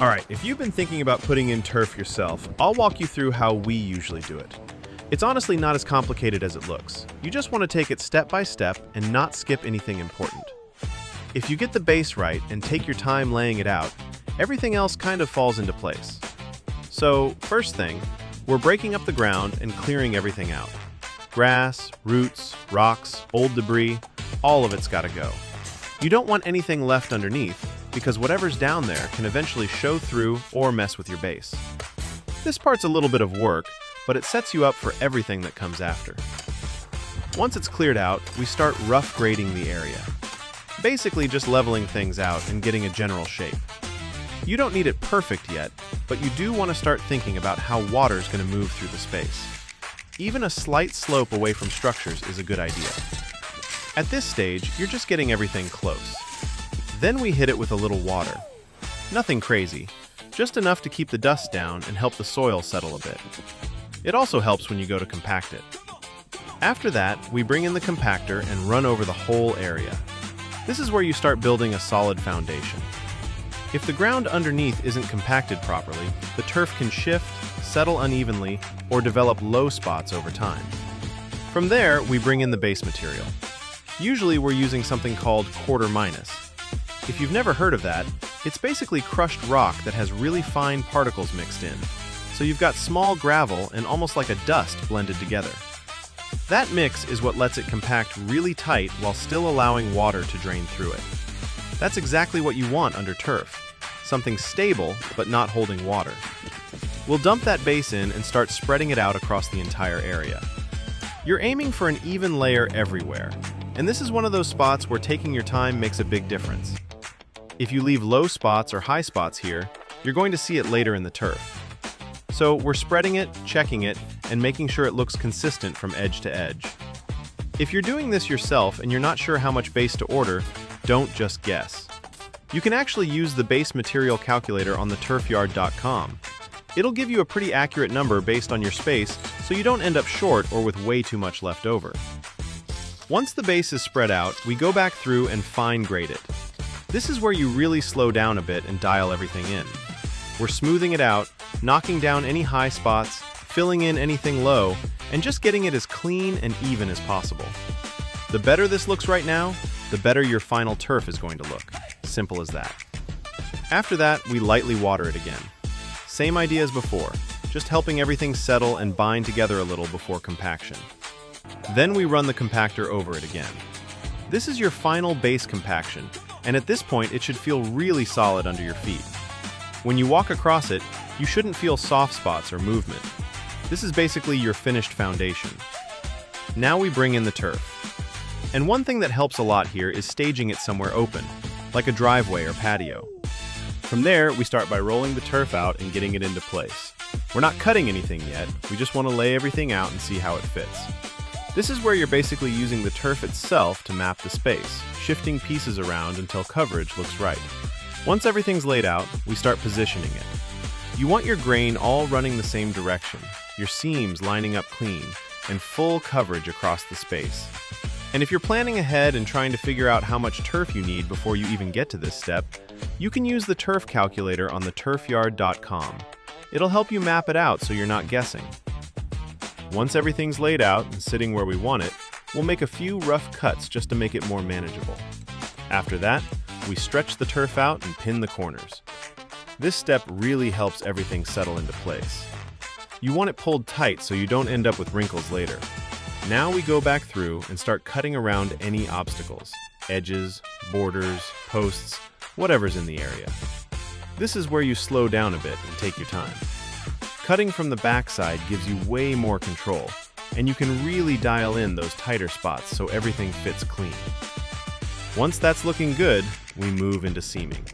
All right, if you've been thinking about putting in turf yourself, I'll walk you through how we usually do it. It's honestly not as complicated as it looks. You just want to take it step by step and not skip anything important. If you get the base right and take your time laying it out, everything else kind of falls into place. So, first thing, we're breaking up the ground and clearing everything out. Grass, roots, rocks, old debris, all of it's got to go. You don't want anything left underneath, because whatever's down there can eventually show through or mess with your base. This part's a little bit of work, but it sets you up for everything that comes after. Once it's cleared out, we start rough grading the area. Basically just leveling things out and getting a general shape. You don't need it perfect yet, but you do want to start thinking about how water's going to move through the space. Even a slight slope away from structures is a good idea. At this stage, you're just getting everything close. Then we hit it with a little water. Nothing crazy, just enough to keep the dust down and help the soil settle a bit. It also helps when you go to compact it. After that, we bring in the compactor and run over the whole area. This is where you start building a solid foundation. If the ground underneath isn't compacted properly, the turf can shift, settle unevenly, or develop low spots over time. From there, we bring in the base material. Usually we're using something called quarter minus. If you've never heard of that, it's basically crushed rock that has really fine particles mixed in. So you've got small gravel and almost like a dust blended together. That mix is what lets it compact really tight while still allowing water to drain through it. That's exactly what you want under turf. Something stable, but not holding water. We'll dump that base in and start spreading it out across the entire area. You're aiming for an even layer everywhere, and this is one of those spots where taking your time makes a big difference. If you leave low spots or high spots here, you're going to see it later in the turf. So we're spreading it, checking it, and making sure it looks consistent from edge to edge. If you're doing this yourself and you're not sure how much base to order, don't just guess. You can actually use the base material calculator on the turfyard.com. It'll give you a pretty accurate number based on your space, so you don't end up short or with way too much left over. Once the base is spread out, we go back through and fine grade it. This is where you really slow down a bit and dial everything in. We're smoothing it out, knocking down any high spots, filling in anything low, and just getting it as clean and even as possible. The better this looks right now, the better your final turf is going to look. Simple as that. After that, we lightly water it again. Same idea as before, just helping everything settle and bind together a little before compaction. Then we run the compactor over it again. This is your final base compaction, and at this point it should feel really solid under your feet. When you walk across it, you shouldn't feel soft spots or movement. This is basically your finished foundation. Now we bring in the turf. And one thing that helps a lot here is staging it somewhere open, like a driveway or patio. From there, we start by rolling the turf out and getting it into place. We're not cutting anything yet, we just want to lay everything out and see how it fits. This is where you're basically using the turf itself to map the space, shifting pieces around until coverage looks right. Once everything's laid out, we start positioning it. You want your grain all running the same direction, your seams lining up clean, and full coverage across the space. And if you're planning ahead and trying to figure out how much turf you need before you even get to this step, you can use the turf calculator on the turfyard.com. It'll help you map it out so you're not guessing. Once everything's laid out and sitting where we want it, we'll make a few rough cuts just to make it more manageable. After that, we stretch the turf out and pin the corners. This step really helps everything settle into place. You want it pulled tight so you don't end up with wrinkles later. Now we go back through and start cutting around any obstacles, edges, borders, posts, whatever's in the area. This is where you slow down a bit and take your time. Cutting from the backside gives you way more control, and you can really dial in those tighter spots so everything fits clean. Once that's looking good, we move into seaming.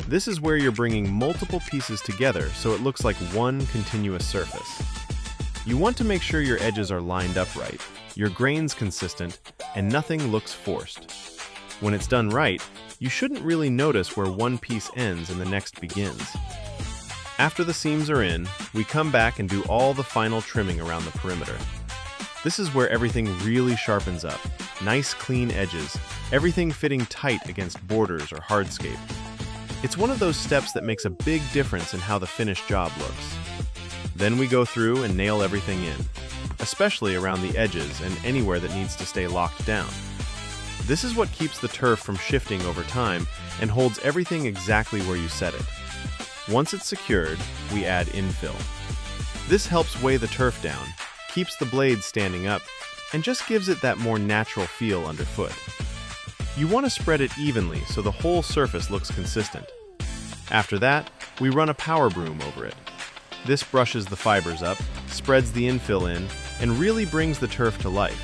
This is where you're bringing multiple pieces together so it looks like one continuous surface. You want to make sure your edges are lined up right, your grain's consistent, and nothing looks forced. When it's done right, you shouldn't really notice where one piece ends and the next begins. After the seams are in, we come back and do all the final trimming around the perimeter. This is where everything really sharpens up. Nice clean edges, everything fitting tight against borders or hardscape. It's one of those steps that makes a big difference in how the finished job looks. Then we go through and nail everything in, especially around the edges and anywhere that needs to stay locked down. This is what keeps the turf from shifting over time and holds everything exactly where you set it. Once it's secured, we add infill. This helps weigh the turf down, keeps the blades standing up, and just gives it that more natural feel underfoot. You want to spread it evenly so the whole surface looks consistent. After that, we run a power broom over it. This brushes the fibers up, spreads the infill in, and really brings the turf to life.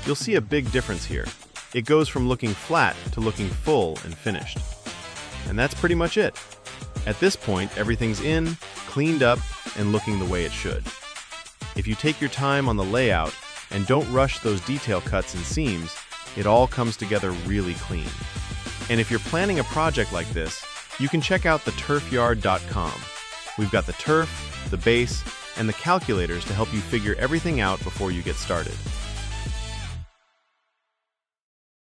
You'll see a big difference here. It goes from looking flat to looking full and finished. And that's pretty much it. At this point, everything's in, cleaned up, and looking the way it should. If you take your time on the layout and don't rush those detail cuts and seams, it all comes together really clean. And if you're planning a project like this, you can check out theturfyard.com. We've got the turf, the base, and the calculators to help you figure everything out before you get started.